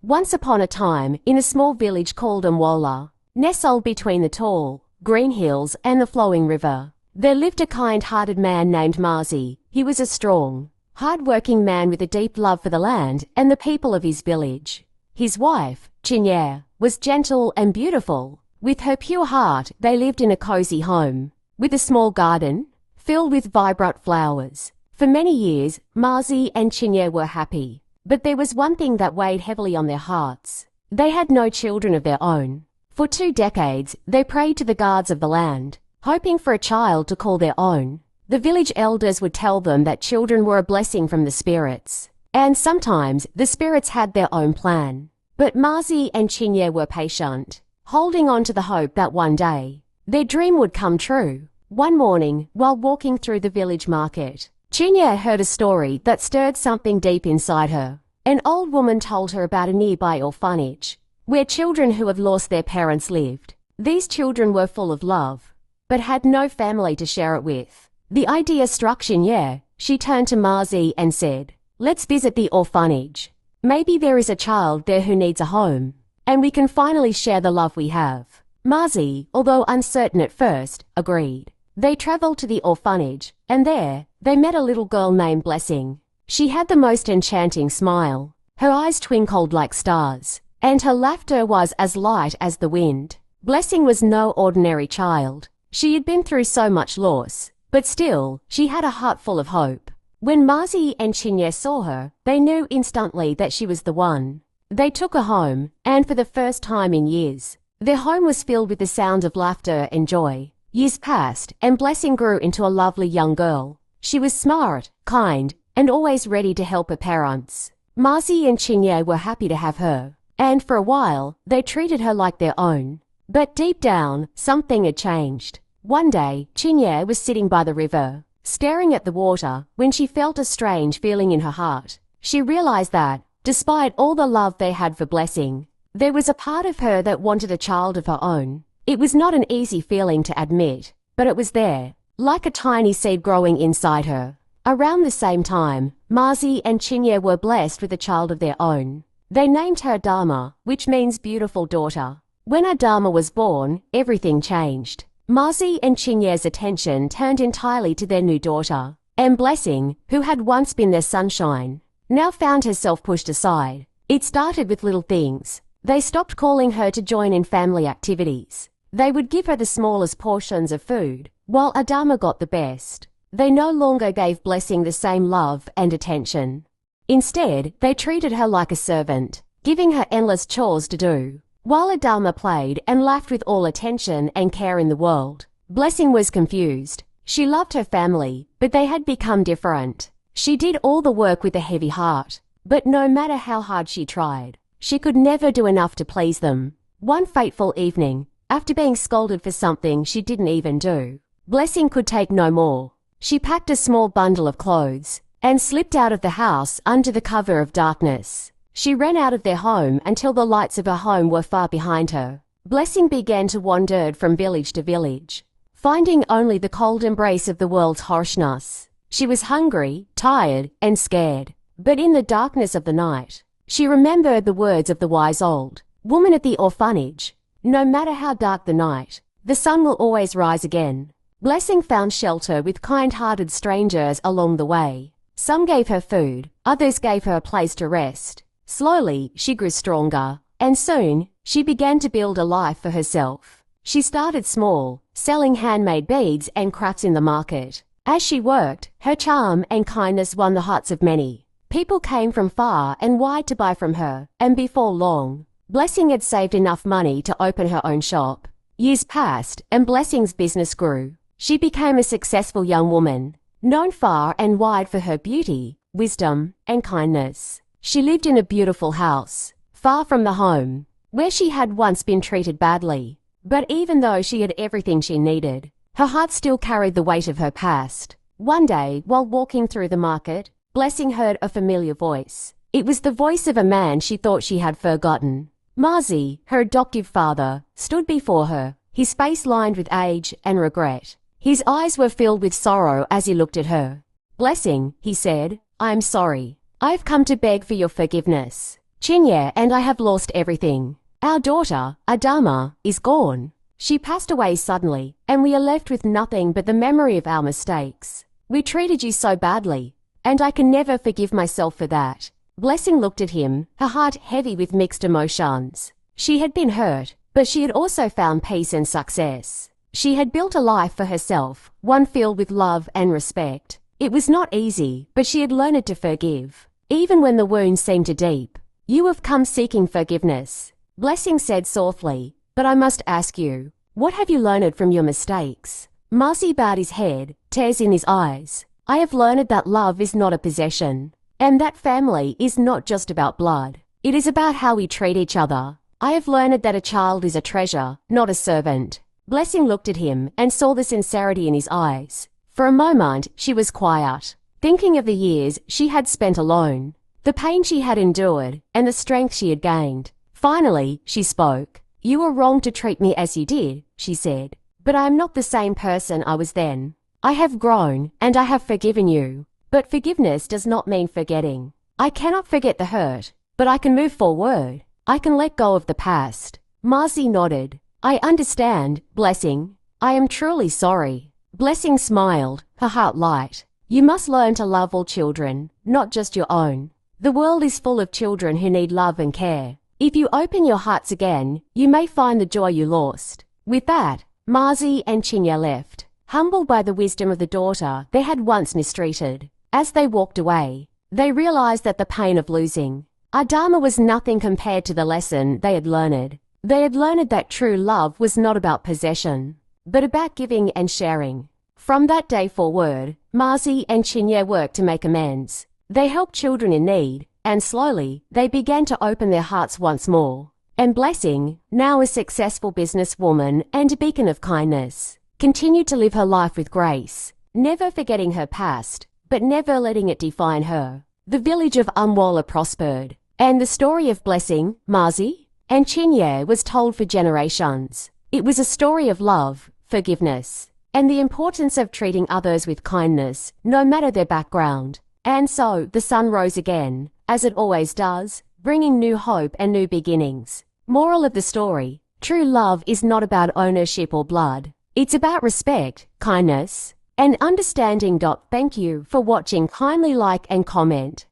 Once upon a time, in a small village called Umuola, nestled between the tall, green hills and the flowing river, there lived a kind-hearted man named Marzi. He was a strong, hard-working man with a deep love for the land and the people of his village. His wife, Chinyere, was gentle and beautiful. With her pure heart, they lived in a cozy home, with a small garden, filled with vibrant flowers. For many years, Marzi and Chinyere were happy. But there was one thing that weighed heavily on their hearts. They had no children of their own. For 2 decades, they prayed to the gods of the land, hoping for a child to call their own. The village elders would tell them that children were a blessing from the spirits. And sometimes, the spirits had their own plan. But Marzi and Chinyere were patient, holding on to the hope that one day, their dream would come true. One morning, while walking through the village market, Chinyere heard a story that stirred something deep inside her. An old woman told her about a nearby orphanage, where children who had lost their parents lived. These children were full of love, but had no family to share it with. The idea struck Chinyere. She turned to Marzi and said, "Let's visit the orphanage. Maybe there is a child there who needs a home, and we can finally share the love we have." Marzi, although uncertain at first, agreed. They travelled to the orphanage, and there, they met a little girl named Blessing. She had the most enchanting smile. Her eyes twinkled like stars, and her laughter was as light as the wind. Blessing was no ordinary child. She had been through so much loss, but still, she had a heart full of hope. When Marzi and Chinyere saw her, they knew instantly that she was the one. They took her home, and for the first time in years, their home was filled with the sound of laughter and joy. Years passed, and Blessing grew into a lovely young girl. She was smart, kind, and always ready to help her parents. Marzi and Chinyere were happy to have her, and for a while, they treated her like their own. But deep down, something had changed. One day, Chinyere was sitting by the river, staring at the water, when she felt a strange feeling in her heart. She realized that, despite all the love they had for Blessing, there was a part of her that wanted a child of her own. It was not an easy feeling to admit, but it was there, like a tiny seed growing inside her. Around the same time, Marzi and Chinyere were blessed with a child of their own. They named her Adamma, which means beautiful daughter. When Adamma was born, everything changed. Marzi and Chinyere's attention turned entirely to their new daughter, and Blessing, who had once been their sunshine, now found herself pushed aside. It started with little things. They stopped calling her to join in family activities. They would give her the smallest portions of food, while Adamma got the best. They no longer gave Blessing the same love and attention. Instead, they treated her like a servant, giving her endless chores to do. While Adamma played and laughed with all attention and care in the world, Blessing was confused. She loved her family, but they had become different. She did all the work with a heavy heart, but no matter how hard she tried, she could never do enough to please them. One fateful evening, after being scolded for something she didn't even do, Blessing could take no more. She packed a small bundle of clothes and slipped out of the house under the cover of darkness. She ran out of their home until the lights of her home were far behind her. Blessing began to wander from village to village, finding only the cold embrace of the world's harshness. She was hungry, tired, and scared. But in the darkness of the night, she remembered the words of the wise old woman at the orphanage. No matter how dark the night, the sun will always rise again. Blessing found shelter with kind-hearted strangers along the way. Some gave her food, others gave her a place to rest. Slowly, she grew stronger, and soon, she began to build a life for herself. She started small, selling handmade beads and crafts in the market. As she worked, her charm and kindness won the hearts of many. People came from far and wide to buy from her, and before long, Blessing had saved enough money to open her own shop. Years passed, and Blessing's business grew. She became a successful young woman, known far and wide for her beauty, wisdom, and kindness. She lived in a beautiful house, far from the home, where she had once been treated badly. But even though she had everything she needed, her heart still carried the weight of her past. One day, while walking through the market, Blessing heard a familiar voice. It was the voice of a man she thought she had forgotten. Marzi, her adoptive father, stood before her, his face lined with age and regret. His eyes were filled with sorrow as he looked at her. "Blessing," he said, "I am sorry. I've come to beg for your forgiveness. Chinya and I have lost everything. Our daughter, Adamma, is gone. She passed away suddenly, and we are left with nothing but the memory of our mistakes. We treated you so badly, and I can never forgive myself for that. Blessing looked at him, her heart heavy with mixed emotions. She had been hurt, but she had also found peace and success. She had built a life for herself, one filled with love and respect. It was not easy, but she had learned to forgive, even when the wounds seemed too deep. You have come seeking forgiveness, Blessing said softly, but I must ask you, what have you learned from your mistakes? Marcy bowed his head, tears in his eyes. I have learned that love is not a possession, and that family is not just about blood. It is about how we treat each other. I have learned that a child is a treasure, not a servant. Blessing looked at him and saw the sincerity in his eyes. For a moment, she was quiet, thinking of the years she had spent alone, the pain she had endured, and the strength she had gained. Finally, she spoke. You were wrong to treat me as you did, she said. But I am not the same person I was then. I have grown, and I have forgiven you. But forgiveness does not mean forgetting. I cannot forget the hurt, but I can move forward. I can let go of the past. Marcy nodded. I understand, Blessing. I am truly sorry. Blessing smiled, her heart light. You must learn to love all children, not just your own. The world is full of children who need love and care. If you open your hearts again, you may find the joy you lost. With that, Marcy and Chinya left, humbled by the wisdom of the daughter they had once mistreated. As they walked away, they realized that the pain of losing Adamma was nothing compared to the lesson they had learned. They had learned that true love was not about possession, but about giving and sharing. From that day forward, Marcy and Chinya worked to make amends. They helped children in need, and slowly they began to open their hearts once more. And Blessing, now a successful businesswoman and a beacon of kindness, continued to live her life with grace, never forgetting her past, but never letting it define her. The village of Umuola prospered, and the story of Blessing, Marcy, and Chinya was told for generations. It was a story of love, forgiveness, and the importance of treating others with kindness, no matter their background. And so the sun rose again, as it always does, bringing new hope and new beginnings. Moral of the story: true love is not about ownership or blood. It's about respect, kindness, and understanding. Thank you for watching. Kindly like and comment.